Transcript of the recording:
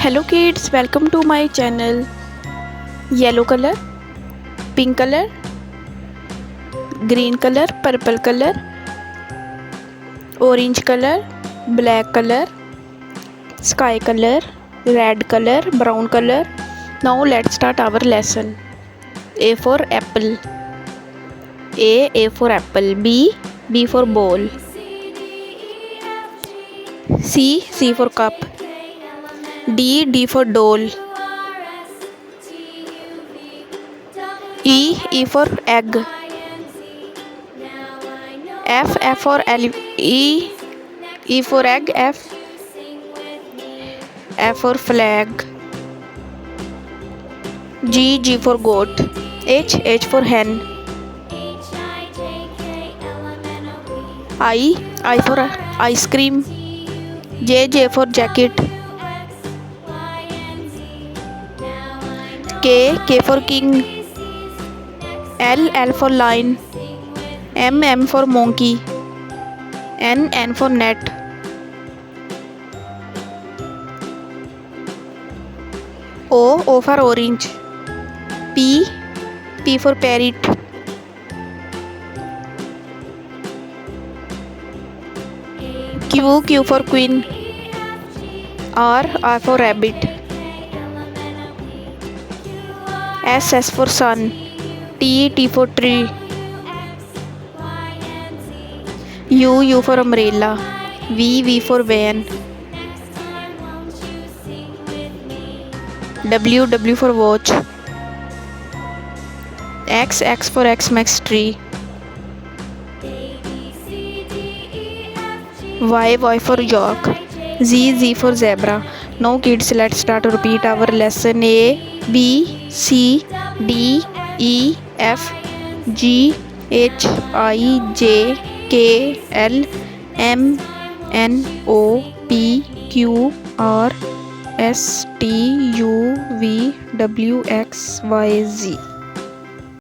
Hello kids, welcome to my channel. Yellow color, pink color, green color, purple color, orange color, black color, sky color, red color, brown color. Now let's start our lesson. A for apple. A for apple. B for ball. C for cup. D for doll. E for egg. F for E for egg. F for flag. G for goat. H for hen. I for ice cream. J for jacket. K for king. L for lion. M for monkey. N for net. O for orange. P for parrot. Q for queen. R for rabbit. S for sun. T for tree. U for umbrella. V for van. W for watch. X for Xmas tree. Y for York. Z for zebra. Now kids, let's start to repeat our lesson. A B C D E F G H I J K L M N O P Q R S T U V W X Y Z.